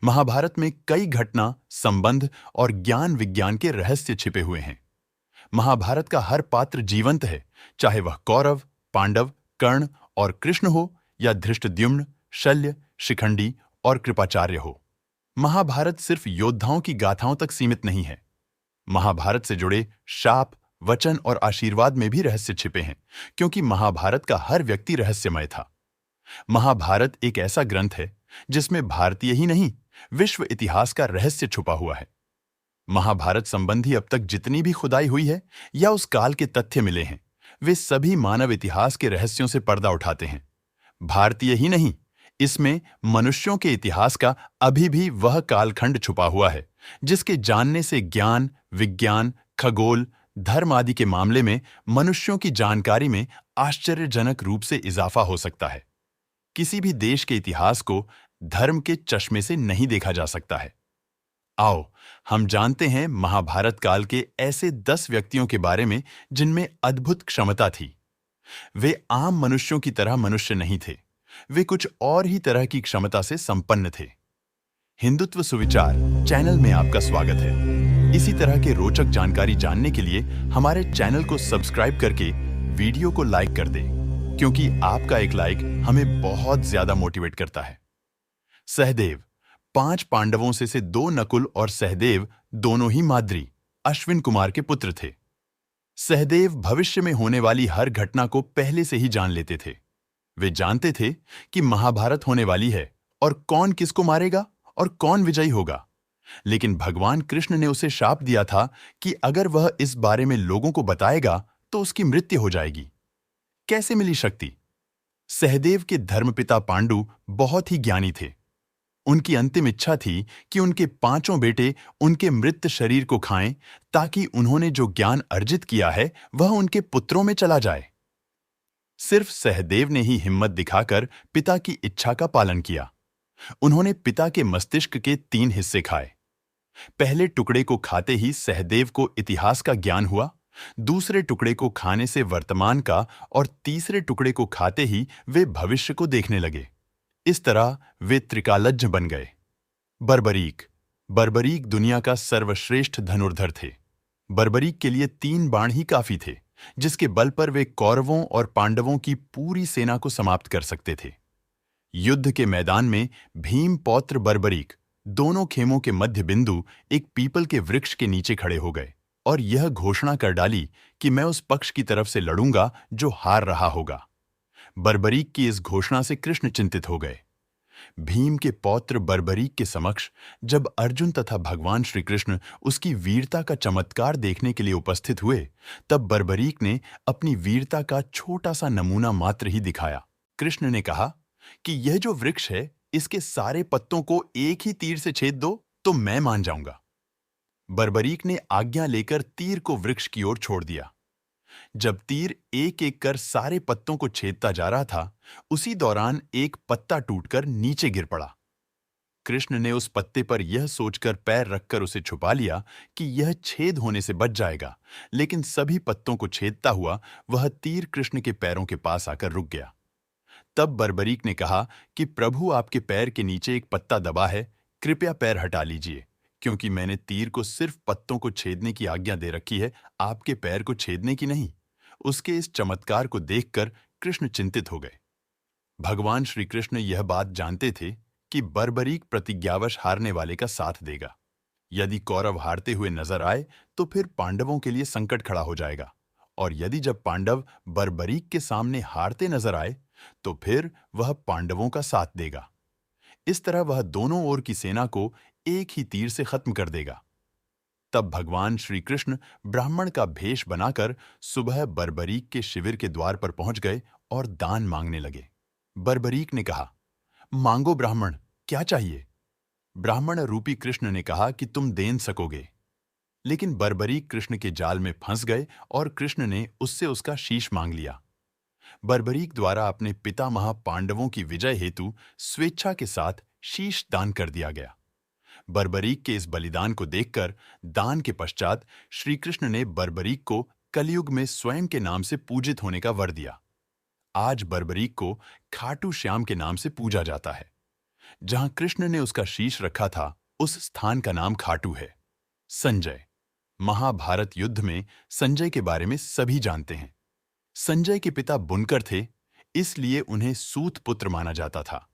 महाभारत में कई घटना, संबंध और ज्ञान विज्ञान के रहस्य छिपे हुए हैं। महाभारत का हर पात्र जीवंत है, चाहे वह कौरव, पांडव, कर्ण और कृष्ण हो या धृष्टद्युम्न, शल्य, शिखंडी और कृपाचार्य हो। महाभारत सिर्फ योद्धाओं की गाथाओं तक सीमित नहीं है। महाभारत से जुड़े शाप, वचन और आशीर्वाद में भी रहस्य छिपे हैं, क्योंकि महाभारत का हर व्यक्ति रहस्यमय था। महाभारत एक ऐसा ग्रंथ है जिसमें भारतीय ही नहीं, विश्व इतिहास का रहस्य छुपा हुआ है। महाभारत संबंधी अब तक जितनी भी खुदाई हुई है या उस काल के तथ्य मिले हैं, वे सभी मानव इतिहास के रहस्यों से पर्दा उठाते हैं। भारतीय ही नहीं, इसमें मनुष्यों के इतिहास का अभी भी वह कालखंड छुपा हुआ है जिसके जानने से ज्ञान, विज्ञान, खगोल, धर्म आदि के मामले में मनुष्यों की जानकारी में आश्चर्यजनक रूप से इजाफा हो सकता है। किसी भी देश के इतिहास को धर्म के चश्मे से नहीं देखा जा सकता है। आओ हम जानते हैं महाभारत काल के ऐसे 10 व्यक्तियों के बारे में जिनमें अद्भुत क्षमता थी। वे आम मनुष्यों की तरह मनुष्य नहीं थे, वे कुछ और ही तरह की क्षमता से संपन्न थे। हिंदुत्व सुविचार चैनल में आपका स्वागत है। इसी तरह के रोचक जानकारी जानने के लिए हमारे चैनल को सब्सक्राइब करके वीडियो को लाइक कर दें, क्योंकि आपका एक लाइक हमें बहुत ज्यादा मोटिवेट करता है। सहदेव 5 पांडवों से 2 नकुल और सहदेव दोनों ही माद्री, अश्विन कुमार के पुत्र थे। सहदेव भविष्य में होने वाली हर घटना को पहले से ही जान लेते थे। वे जानते थे कि महाभारत होने वाली है और कौन किसको मारेगा और कौन विजयी होगा। लेकिन भगवान कृष्ण ने उसे शाप दिया था कि अगर वह इस बारे में लोगों को बताएगा तो उसकी मृत्यु हो जाएगी। कैसे मिली शक्ति? सहदेव के धर्मपिता पांडु बहुत ही ज्ञानी थे। उनकी अंतिम इच्छा थी कि उनके 5 बेटे उनके मृत शरीर को खाएं, ताकि उन्होंने जो ज्ञान अर्जित किया है वह उनके पुत्रों में चला जाए। सिर्फ सहदेव ने ही हिम्मत दिखाकर पिता की इच्छा का पालन किया। उन्होंने पिता के मस्तिष्क के 3 हिस्से खाए। पहले टुकड़े को खाते ही सहदेव को इतिहास का ज्ञान हुआ, दूसरे टुकड़े को खाने से वर्तमान का और तीसरे टुकड़े को खाते ही वे भविष्य को देखने लगे। इस तरह वे त्रिकालज्ञ बन गए। बर्बरीक दुनिया का सर्वश्रेष्ठ धनुर्धर थे। बर्बरीक के लिए 3 बाण ही काफी थे, जिसके बल पर वे कौरवों और पांडवों की पूरी सेना को समाप्त कर सकते थे। युद्ध के मैदान में भीम पौत्र बर्बरीक दोनों खेमों के मध्य बिंदु एक पीपल के वृक्ष के नीचे खड़े हो गए और यह घोषणा कर डाली कि मैं उस पक्ष की तरफ से लड़ूंगा जो हार रहा होगा। बर्बरीक की इस घोषणा से कृष्ण चिंतित हो गए। भीम के पौत्र बर्बरीक के समक्ष जब अर्जुन तथा भगवान श्री कृष्ण उसकी वीरता का चमत्कार देखने के लिए उपस्थित हुए, तब बर्बरीक ने अपनी वीरता का छोटा सा नमूना मात्र ही दिखाया। कृष्ण ने कहा कि यह जो वृक्ष है, इसके सारे पत्तों को एक ही तीर से छेद दो तो मैं मान जाऊंगा। बर्बरीक ने आज्ञा लेकर तीर को वृक्ष की ओर छोड़ दिया। जब तीर एक एक कर सारे पत्तों को छेदता जा रहा था, उसी दौरान एक पत्ता टूटकर नीचे गिर पड़ा। कृष्ण ने उस पत्ते पर यह सोचकर पैर रखकर उसे छुपा लिया कि यह छेद होने से बच जाएगा, लेकिन सभी पत्तों को छेदता हुआ वह तीर कृष्ण के पैरों के पास आकर रुक गया। तब बर्बरीक ने कहा कि प्रभु, आपके पैर के नीचे एक पत्ता दबा है, कृपया पैर हटा लीजिए, क्योंकि मैंने तीर को सिर्फ पत्तों को छेदने की आज्ञा दे रखी है, आपके पैर को छेदने की नहीं। उसके इस चमत्कार को देखकर कृष्ण चिंतित हो गए। भगवान श्री कृष्ण यह बात जानते थे कि बर्बरीक प्रतिज्ञावश हारने वाले का साथ देगा। यदि कौरव हारते हुए नजर आए तो फिर पांडवों के लिए संकट खड़ा हो जाएगा, और यदि जब पांडव बर्बरीक के सामने हारते नजर आए तो फिर वह पांडवों का साथ देगा। इस तरह वह दोनों ओर की सेना को एक ही तीर से खत्म कर देगा। तब भगवान श्री कृष्ण ब्राह्मण का भेष बनाकर सुबह बर्बरीक के शिविर के द्वार पर पहुंच गए और दान मांगने लगे। बर्बरीक ने कहा, मांगो ब्राह्मण, क्या चाहिए? ब्राह्मण रूपी कृष्ण ने कहा कि तुम देन सकोगे। लेकिन बर्बरीक कृष्ण के जाल में फंस गए और कृष्ण ने उससे उसका शीश मांग लिया। बर्बरीक द्वारा अपने पितामह पांडवों की विजय हेतु स्वेच्छा के साथ शीश दान कर दिया गया। बर्बरीक के इस बलिदान को देखकर दान के पश्चात श्री कृष्ण ने बर्बरीक को कलयुग में स्वयं के नाम से पूजित होने का वर दिया। आज बर्बरीक को खाटू श्याम के नाम से पूजा जाता है। जहां कृष्ण ने उसका शीश रखा था, उस स्थान का नाम खाटू है। संजय। महाभारत युद्ध में संजय के बारे में सभी जानते हैं। संजय के पिता बुनकर थे, इसलिए उन्हें सूत पुत्र माना जाता था।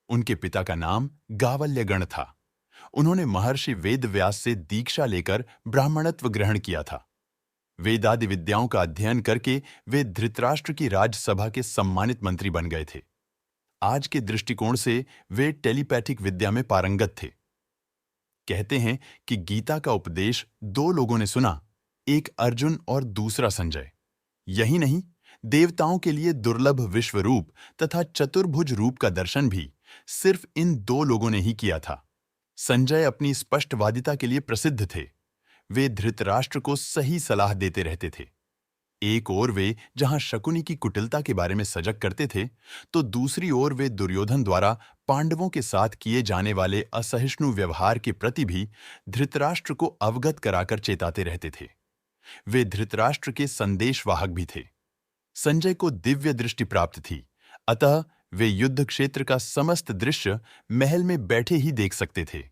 उनके पिता का नाम गावल्यगण था। उन्होंने महर्षि वेदव्यास से दीक्षा लेकर ब्राह्मणत्व ग्रहण किया था। वेदादि विद्याओं का अध्ययन करके वे धृतराष्ट्र की राज्यसभा के सम्मानित मंत्री बन गए थे। आज के दृष्टिकोण से वे टेलीपैथिक विद्या में पारंगत थे। कहते हैं कि गीता का उपदेश दो लोगों ने सुना, एक अर्जुन और दूसरा संजय। यही नहीं, देवताओं के लिए दुर्लभ विश्व रूप तथा चतुर्भुज रूप का दर्शन भी सिर्फ इन दो लोगों ने ही किया था। संजय अपनी स्पष्टवादिता के लिए प्रसिद्ध थे। वे धृतराष्ट्र को सही सलाह देते रहते थे। एक ओर वे जहां शकुनी की कुटिलता के बारे में सजग करते थे, तो दूसरी ओर वे दुर्योधन द्वारा पांडवों के साथ किए जाने वाले असहिष्णु व्यवहार के प्रति भी धृतराष्ट्र को अवगत कराकर चेताते रहते थे। वे धृतराष्ट्र के संदेशवाहक भी थे। संजय को दिव्य दृष्टि प्राप्त थी, अतः वे युद्ध क्षेत्र का समस्त दृश्य महल में बैठे ही देख सकते थे।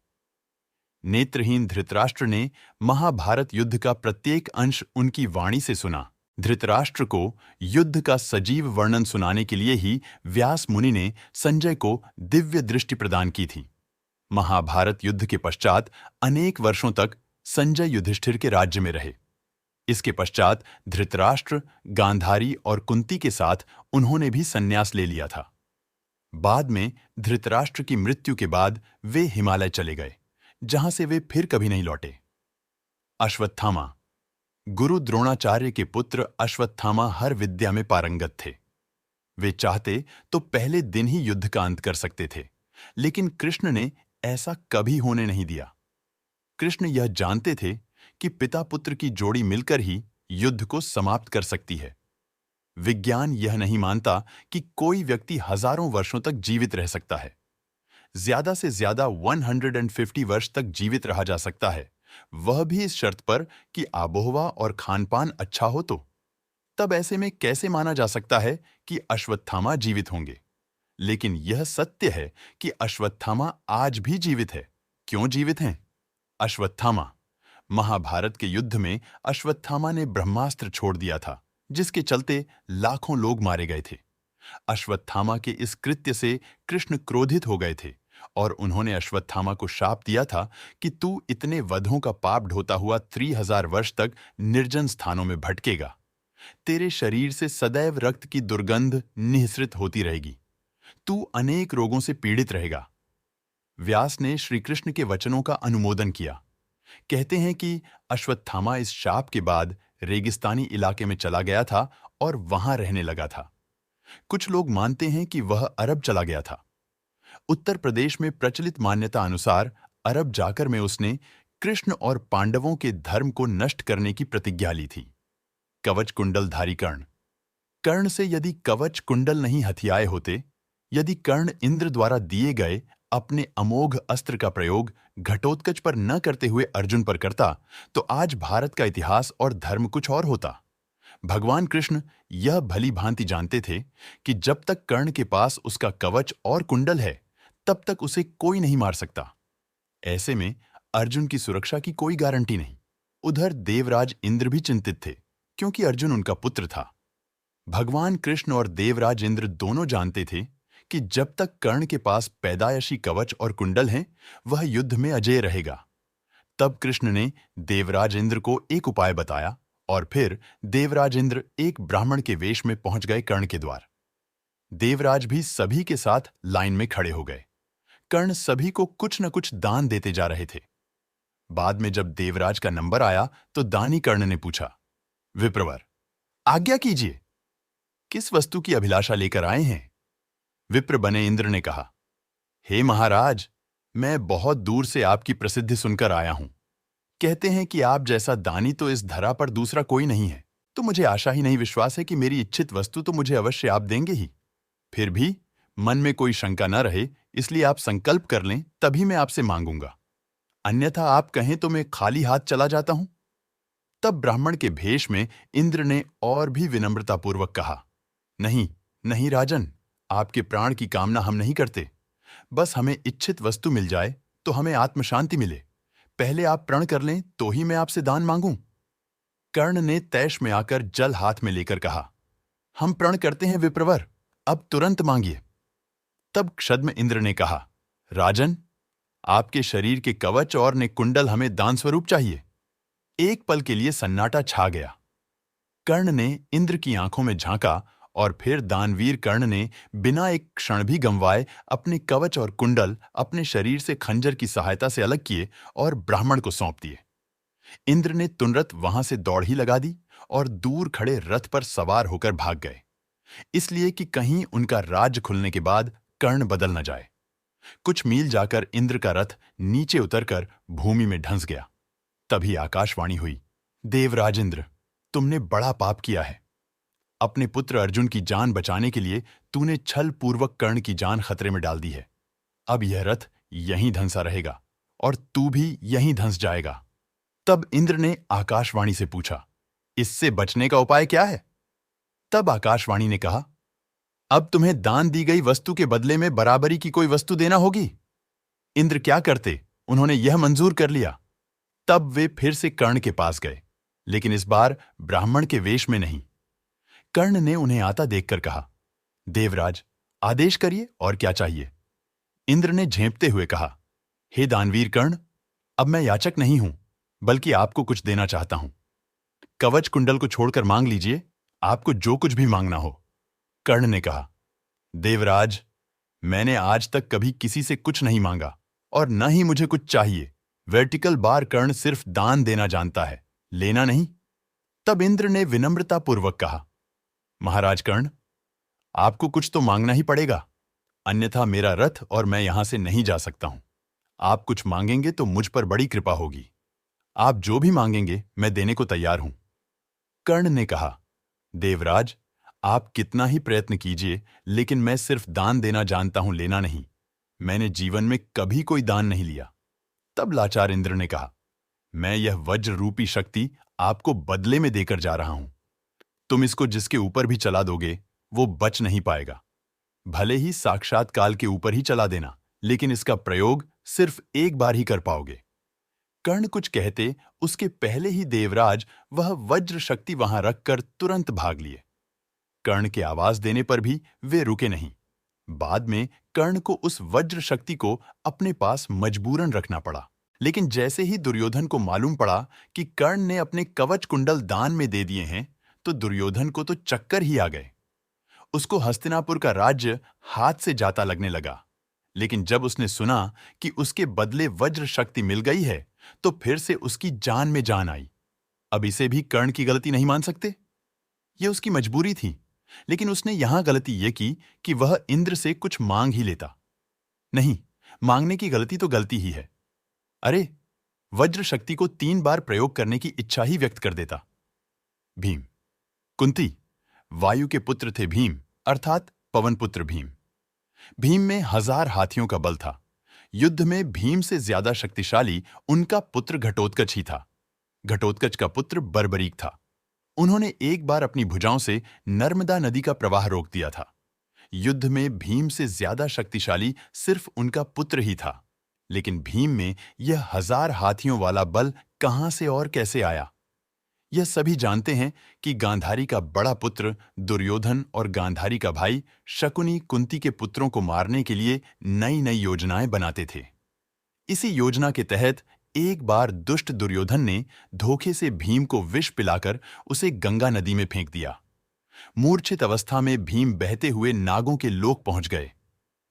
नेत्रहीन धृतराष्ट्र ने महाभारत युद्ध का प्रत्येक अंश उनकी वाणी से सुना। धृतराष्ट्र को युद्ध का सजीव वर्णन सुनाने के लिए ही व्यास मुनि ने संजय को दिव्य दृष्टि प्रदान की थी। महाभारत युद्ध के पश्चात अनेक वर्षों तक संजय युधिष्ठिर के राज्य में रहे। इसके पश्चात धृतराष्ट्र, गांधारी और कुंती के साथ उन्होंने भी संन्यास ले लिया था। बाद में धृतराष्ट्र की मृत्यु के बाद वे हिमालय चले गए, जहां से वे फिर कभी नहीं लौटे। अश्वत्थामा। गुरु द्रोणाचार्य के पुत्र अश्वत्थामा हर विद्या में पारंगत थे। वे चाहते तो पहले दिन ही युद्ध का अंत कर सकते थे, लेकिन कृष्ण ने ऐसा कभी होने नहीं दिया। कृष्ण यह जानते थे कि पिता पुत्र की जोड़ी मिलकर ही युद्ध को समाप्त कर सकती है। विज्ञान यह नहीं मानता कि कोई व्यक्ति हजारों वर्षों तक जीवित रह सकता है। ज्यादा से ज्यादा 150 वर्ष तक जीवित रहा जा सकता है, वह भी इस शर्त पर कि आबोहवा और खानपान अच्छा हो तो। तब ऐसे में कैसे माना जा सकता है कि अश्वत्थामा जीवित होंगे? लेकिन यह सत्य है कि अश्वत्थामा आज भी जीवित है। क्यों जीवित हैं? अश्वत्थामा। महाभारत के युद्ध में अश्वत्थामा ने ब्रह्मास्त्र छोड़ दिया था, जिसके चलते लाखों लोग मारे गए थे। अश्वत्थामा के इस कृत्य से कृष्ण क्रोधित हो गए थे और उन्होंने अश्वत्थामा को शाप दिया था कि तू इतने वधों का पाप ढोता हुआ 3000 वर्ष तक निर्जन स्थानों में भटकेगा। तेरे शरीर से सदैव रक्त की दुर्गंध निःसृत होती रहेगी। तू अनेक रोगों से पीड़ित रहेगा। व्यास ने श्री कृष्ण के वचनों का अनुमोदन किया। कहते हैं कि अश्वत्थामा इस शाप के बाद रेगिस्तानी इलाके में चला गया था और वहां रहने लगा था। कुछ लोग मानते हैं कि वह अरब चला गया था। उत्तर प्रदेश में प्रचलित मान्यता अनुसार अरब जाकर में उसने कृष्ण और पांडवों के धर्म को नष्ट करने की प्रतिज्ञा ली थी। कवच कुंडलधारी कर्ण। कर्ण से यदि कवच कुंडल नहीं हथियाए होते, यदि कर्ण इंद्र द्वारा दिए गए अपने अमोघ अस्त्र का प्रयोग घटोत्कच पर न करते हुए अर्जुन पर करता, तो आज भारत का इतिहास और धर्म कुछ और होता। भगवान कृष्ण यह भली भांति जानते थे कि जब तक कर्ण के पास उसका कवच और कुंडल है, तब तक उसे कोई नहीं मार सकता। ऐसे में अर्जुन की सुरक्षा की कोई गारंटी नहीं। उधर देवराज इंद्र भी चिंतित थे, क्योंकि अर्जुन उनका पुत्र था। भगवान कृष्ण और देवराज इंद्र दोनों जानते थे कि जब तक कर्ण के पास पैदायशी कवच और कुंडल हैं, वह युद्ध में अजेय रहेगा। तब कृष्ण ने देवराज इंद्र को एक उपाय बताया और फिर देवराज इंद्र एक ब्राह्मण के वेश में पहुंच गए कर्ण के द्वार। देवराज भी सभी के साथ लाइन में खड़े हो गए। कर्ण सभी को कुछ न कुछ दान देते जा रहे थे। बाद में जब देवराज का नंबर आया तो दानी कर्ण ने पूछा, विप्रवर, आज्ञा कीजिए, किस वस्तु की अभिलाषा लेकर आए हैं? विप्र बने इंद्र ने कहा, हे महाराज, मैं बहुत दूर से आपकी प्रसिद्धि सुनकर आया हूं। कहते हैं कि आप जैसा दानी तो इस धरा पर दूसरा कोई नहीं है, तो मुझे आशा ही नहीं विश्वास है कि मेरी इच्छित वस्तु तो मुझे अवश्य आप देंगे ही। फिर भी मन में कोई शंका न रहे, इसलिए आप संकल्प कर लें, तभी मैं आपसे मांगूंगा। अन्यथा आप कहें तो मैं खाली हाथ चला जाता हूं। तब ब्राह्मण के भेष में इंद्र ने और भी विनम्रतापूर्वक कहा, नहीं नहीं राजन, आपके प्राण की कामना हम नहीं करते। बस हमें इच्छित वस्तु मिल जाए तो हमें आत्म शांति मिले। पहले आप प्रण कर लें तो ही मैं आपसे दान मांगूं। कर्ण ने तैश में आकर जल हाथ में लेकर कहा, हम प्रण करते हैं विप्रवर, अब तुरंत मांगिए। तब क्षद्म इंद्र ने कहा, राजन, आपके शरीर के कवच और ने कुंडल हमें दान स्वरूप चाहिए। एक पल के लिए सन्नाटा छा गया। कर्ण ने इंद्र की आंखों में झांका और फिर दानवीर कर्ण ने बिना एक क्षण भी गंवाए अपने कवच और कुंडल अपने शरीर से खंजर की सहायता से अलग किए और ब्राह्मण को सौंप दिए। इंद्र ने तुनरत वहां से दौड़ ही लगा दी और दूर खड़े रथ पर सवार होकर भाग गए, इसलिए कि कहीं उनका राज्य खुलने के बाद कर्ण बदल न जाए। कुछ मील जाकर इंद्र का रथ नीचे उतरकर भूमि में ढंस गया। तभी आकाशवाणी हुई, देवराज इंद्र, तुमने बड़ा पाप किया है। अपने पुत्र अर्जुन की जान बचाने के लिए तूने छल पूर्वक कर्ण की जान खतरे में डाल दी है। अब यह रथ यहीं धंसा रहेगा और तू भी यहीं धंस जाएगा। तब इंद्र ने आकाशवाणी से पूछा, इससे बचने का उपाय क्या है? तब आकाशवाणी ने कहा, अब तुम्हें दान दी गई वस्तु के बदले में बराबरी की कोई वस्तु देना होगी। इंद्र क्या करते, उन्होंने यह मंजूर कर लिया। तब वे फिर से कर्ण के पास गए, लेकिन इस बार ब्राह्मण के वेश में नहीं। कर्ण ने उन्हें आता देखकर कहा, देवराज, आदेश करिए, और क्या चाहिए? इंद्र ने झेंपते हुए कहा, हे दानवीर कर्ण, अब मैं याचक नहीं हूं, बल्कि आपको कुछ देना चाहता हूं। कवच कुंडल को छोड़कर मांग लीजिए, आपको जो कुछ भी मांगना हो। कर्ण ने कहा, देवराज, मैंने आज तक कभी किसी से कुछ नहीं मांगा और न ही मुझे कुछ चाहिए। वर्टिकल बार कर्ण सिर्फ दान देना जानता है, लेना नहीं। तब इंद्र ने विनम्रतापूर्वक कहा, महाराज कर्ण, आपको कुछ तो मांगना ही पड़ेगा, अन्यथा मेरा रथ और मैं यहां से नहीं जा सकता हूं। आप कुछ मांगेंगे तो मुझ पर बड़ी कृपा होगी। आप जो भी मांगेंगे मैं देने को तैयार हूं। कर्ण ने कहा, देवराज, आप कितना ही प्रयत्न कीजिए, लेकिन मैं सिर्फ दान देना जानता हूं, लेना नहीं। मैंने जीवन में कभी कोई दान नहीं लिया। तब लाचार इंद्र ने कहा, मैं यह वज्र रूपी शक्ति आपको बदले में देकर जा रहा हूं। तुम इसको जिसके ऊपर भी चला दोगे वो बच नहीं पाएगा। भले ही साक्षात काल के ऊपर ही चला देना, लेकिन इसका प्रयोग सिर्फ एक बार ही कर पाओगे। कर्ण कुछ कहते उसके पहले ही देवराज वह वज्र शक्ति वहां रखकर तुरंत भाग लिए। कर्ण के आवाज देने पर भी वे रुके नहीं। बाद में कर्ण को उस वज्र शक्ति को अपने पास मजबूरन रखना पड़ा। लेकिन जैसे ही दुर्योधन को मालूम पड़ा कि कर्ण ने अपने कवच कुंडल दान में दे दिए हैं, तो दुर्योधन को तो चक्कर ही आ गए। उसको हस्तिनापुर का राज्य हाथ से जाता लगने लगा। लेकिन जब उसने सुना कि उसके बदले वज्र शक्ति मिल गई है, तो फिर से उसकी जान में जान आई। अब इसे भी कर्ण की गलती नहीं मान सकते। यह उसकी मजबूरी थी, लेकिन उसने यहां गलती यह की कि वह इंद्र से कुछ मांग ही लेता। नहीं, मांगने की गलती तो गलती ही है। अरे, वज्र शक्ति को 3 बार प्रयोग करने की इच्छा ही व्यक्त कर देता। भीम। कुंती, वायु के पुत्र थे भीम, अर्थात पवन पुत्र भीम। भीम में 1000 हाथियों का बल था। युद्ध में भीम से ज्यादा शक्तिशाली उनका पुत्र घटोत्कच ही था। घटोत्कच का पुत्र बर्बरीक था। उन्होंने एक बार अपनी भुजाओं से नर्मदा नदी का प्रवाह रोक दिया था। युद्ध में भीम से ज्यादा शक्तिशाली सिर्फ उनका पुत्र ही था, लेकिन भीम में यह 1000 हाथियों वाला बल कहां से और कैसे आया? यह सभी जानते हैं कि गांधारी का बड़ा पुत्र दुर्योधन और गांधारी का भाई शकुनी कुंती के पुत्रों को मारने के लिए नई नई योजनाएं बनाते थे। इसी योजना के तहत एक बार दुष्ट दुर्योधन ने धोखे से भीम को विष पिलाकर उसे गंगा नदी में फेंक दिया। मूर्छित अवस्था में भीम बहते हुए नागों के लोक पहुंच गए।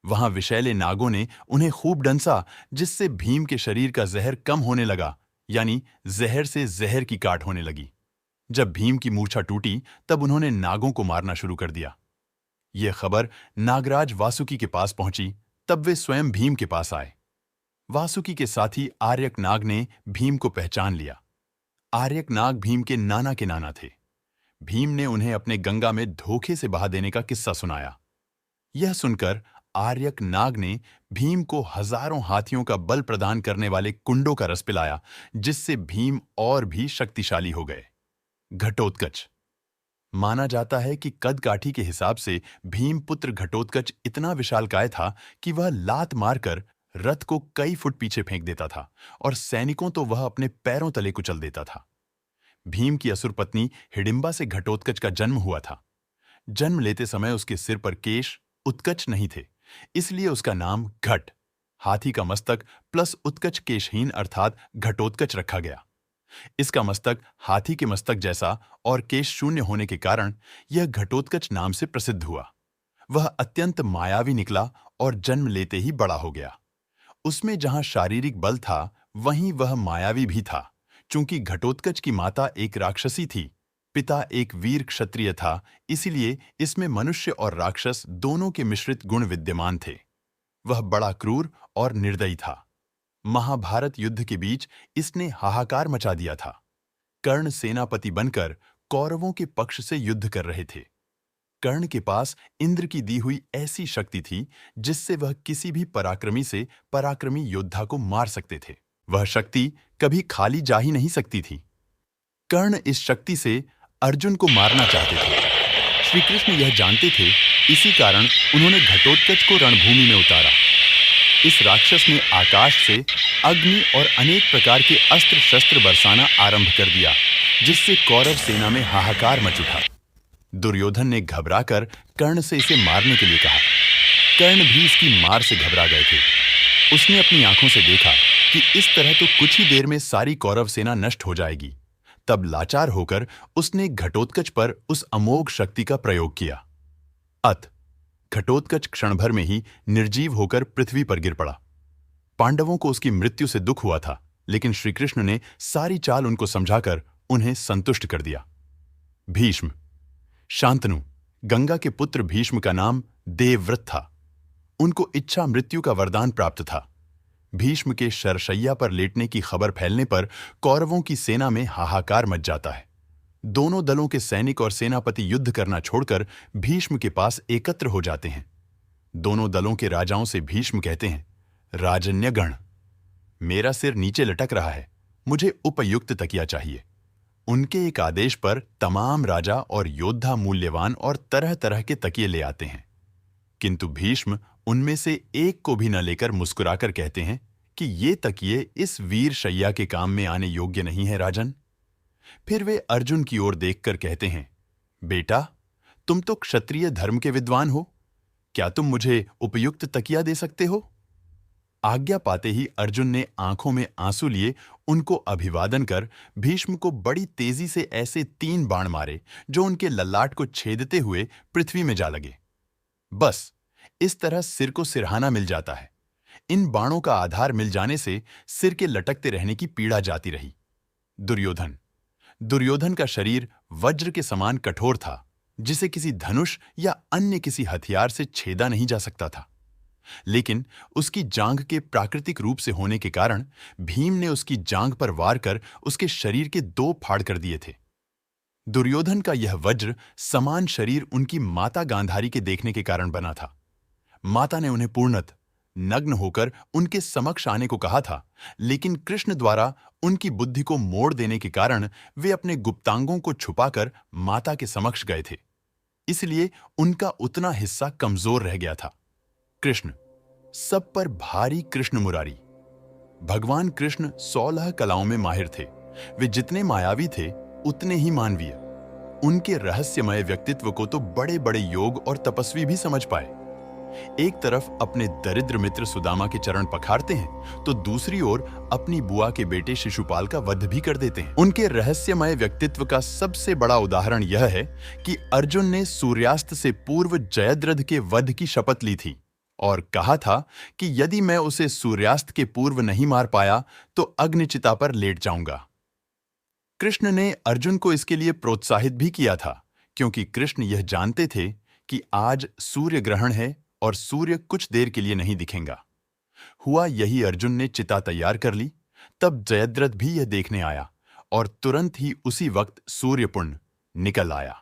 वहां विषैले नागों ने उन्हें खूब डंसा, जिससे भीम के शरीर का जहर कम होने लगा, यानी जहर से जहर की काट होने लगी। जब भीम की मूर्छा टूटी, तब उन्होंने नागों को मारना शुरू कर दिया। यह खबर नागराज वासुकी के पास पहुंची। तब वे स्वयं भीम के पास आए। वासुकी के साथी आर्यक नाग ने भीम को पहचान लिया। आर्यक नाग भीम के नाना थे। भीम ने उन्हें अपने गंगा में धोखे से बहा देने का किस्सा सुनाया। यह सुनकर आर्यक नाग ने भीम को 1000 हाथियों का बल प्रदान करने वाले कुंडों का रस पिलाया, जिससे भीम और भी शक्तिशाली हो गए। घटोत्कच। माना जाता है कि कद काठी के हिसाब से भीमपुत्र घटोत्कच इतना विशालकाय था कि वह लात मारकर रथ को कई फुट पीछे फेंक देता था और सैनिकों तो वह अपने पैरों तले कुचल देता था। भीम की असुर पत्नी हिडिंबा से घटोत्कच का जन्म हुआ था। जन्म लेते समय उसके सिर पर केश उत्कच नहीं थे, इसलिए उसका नाम घट, हाथी का मस्तक प्लस उत्कच केशहीन अर्थात घटोत्कच रखा गया। इसका मस्तक हाथी के मस्तक जैसा और केश शून्य होने के कारण यह घटोत्कच नाम से प्रसिद्ध हुआ। वह अत्यंत मायावी निकला और जन्म लेते ही बड़ा हो गया। उसमें जहां शारीरिक बल था वहीं वह मायावी भी था। चूंकि घटोत्कच की माता एक राक्षसी थी, पिता एक वीर क्षत्रिय था, इसीलिए इसमें मनुष्य और राक्षस दोनों के मिश्रित गुण विद्यमान थे। वह बड़ा क्रूर और निर्दयी था। महाभारत युद्ध के बीच इसने हाहाकार मचा दिया था। कर्ण सेनापति बनकर कौरवों के पक्ष से युद्ध कर रहे थे। कर्ण के पास इंद्र की दी हुई ऐसी शक्ति थी जिससे वह किसी भी पराक्रमी से पराक्रमी योद्धा को मार सकते थे। वह शक्ति कभी खाली जा ही नहीं सकती थी। कर्ण इस शक्ति से अर्जुन को मारना चाहते थे। श्री कृष्ण यह जानते थे, इसी कारण उन्होंने घटोत्कच को रणभूमि में उतारा। इस राक्षस ने आकाश से अग्नि और अनेक प्रकार के अस्त्र शस्त्र बरसाना आरंभ कर दिया, जिससे कौरव सेना में हाहाकार मच उठा। दुर्योधन ने घबराकर कर्ण से इसे मारने के लिए कहा। कर्ण भी इसकी मार से घबरा गए थे। उसने अपनी आंखों से देखा कि इस तरह तो कुछ ही देर में सारी कौरव सेना नष्ट हो जाएगी। तब लाचार होकर उसने घटोत्कच पर उस अमोघ शक्ति का प्रयोग किया। अत घटोत्कच क्षण भर में ही निर्जीव होकर पृथ्वी पर गिर पड़ा। पांडवों को उसकी मृत्यु से दुख हुआ था, लेकिन श्री कृष्ण ने सारी चाल उनको समझाकर उन्हें संतुष्ट कर दिया। भीष्म। शांतनु, गंगा के पुत्र भीष्म का नाम देवव्रत था। उनको इच्छा मृत्यु का वरदान प्राप्त था। भीष्म के शरशैया पर लेटने की खबर फैलने पर कौरवों की सेना में हाहाकार मच जाता है। दोनों दलों के सैनिक और सेनापति युद्ध करना छोड़कर भीष्म के पास एकत्र हो जाते हैं। दोनों दलों के राजाओं से भीष्म कहते हैं, राजन्यगण, मेरा सिर नीचे लटक रहा है, मुझे उपयुक्त तकिया चाहिए। उनके एक आदेश पर तमाम राजा और योद्धा मूल्यवान और तरह तरह के तकिए ले आते हैं, किंतु भीष्म उनमें से एक को भी न लेकर मुस्कुराकर कहते हैं कि ये तकिए इस वीर शैया के काम में आने योग्य नहीं है राजन। फिर वे अर्जुन की ओर देखकर कहते हैं, बेटा, तुम तो क्षत्रिय धर्म के विद्वान हो, क्या तुम मुझे उपयुक्त तकिया दे सकते हो? आज्ञा पाते ही अर्जुन ने आंखों में आंसू लिए उनको अभिवादन कर भीष्म को बड़ी तेजी से ऐसे 3 बाण मारे जो उनके ललाट को छेदते हुए पृथ्वी में जा लगे। बस इस तरह सिर को सिरहाना मिल जाता है। इन बाणों का आधार मिल जाने से सिर के लटकते रहने की पीड़ा जाती रही। दुर्योधन का शरीर वज्र के समान कठोर था, जिसे किसी धनुष या अन्य किसी हथियार से छेदा नहीं जा सकता था। लेकिन उसकी जांघ के प्राकृतिक रूप से होने के कारण भीम ने उसकी जांघ पर वार कर उसके शरीर के 2 फाड़ कर दिए थे। दुर्योधन का यह वज्र समान शरीर उनकी माता गांधारी के देखने के कारण बना था। माता ने उन्हें पूर्णतः नग्न होकर उनके समक्ष आने को कहा था, लेकिन कृष्ण द्वारा उनकी बुद्धि को मोड़ देने के कारण वे अपने गुप्तांगों को छुपाकर माता के समक्ष गए थे। इसलिए उनका उतना हिस्सा कमजोर रह गया था। कृष्ण, सब पर भारी कृष्ण मुरारी। भगवान कृष्ण 16 कलाओं में माहिर थे। वे जितने मायावी थे उतने ही मानवीय। उनके रहस्यमय व्यक्तित्व को तो बड़े बड़े योग और तपस्वी भी समझ पाए। एक तरफ अपने दरिद्र मित्र सुदामा के चरण पखारते हैं, तो दूसरी ओर अपनी बुआ के बेटे शिशुपाल का वध भी कर देते हैं। उनके रहस्यमय व्यक्तित्व का सबसे बड़ा उदाहरण यह है कि अर्जुन ने सूर्यास्त से पूर्व जयद्रथ के वध की शपथ ली थी और कहा था कि यदि मैं उसे सूर्यास्त के पूर्व नहीं मार पाया तो अग्निचिता पर लेट जाऊंगा। कृष्ण ने अर्जुन को इसके लिए प्रोत्साहित भी किया था, क्योंकि कृष्ण यह जानते थे कि आज सूर्य ग्रहण है और सूर्य कुछ देर के लिए नहीं दिखेगा। हुआ यही, अर्जुन ने चिता तैयार कर ली। तब जयद्रथ भी यह देखने आया और तुरंत ही उसी वक्त सूर्यपुंड निकल आया।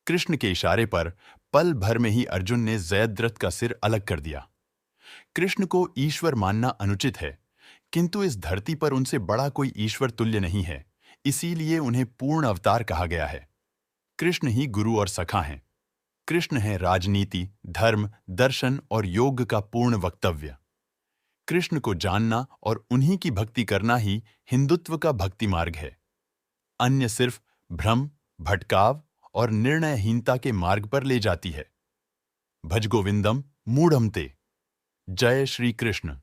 कृष्ण के इशारे पर पल भर में ही अर्जुन ने जयद्रथ का सिर अलग कर दिया। कृष्ण को ईश्वर मानना अनुचित है, किंतु इस धरती पर उनसे बड़ा कोई ईश्वर तुल्य नहीं है, इसीलिए उन्हें पूर्ण अवतार कहा गया है। कृष्ण ही गुरु और सखा हैं। कृष्ण है राजनीति, धर्म, दर्शन और योग का पूर्ण वक्तव्य। कृष्ण को जानना और उन्हीं की भक्ति करना ही हिंदुत्व का भक्ति मार्ग है। अन्य सिर्फ भ्रम, भटकाव और निर्णयहीनता के मार्ग पर ले जाती है। भज गोविंदम मूढ़म ते। जय श्री कृष्ण।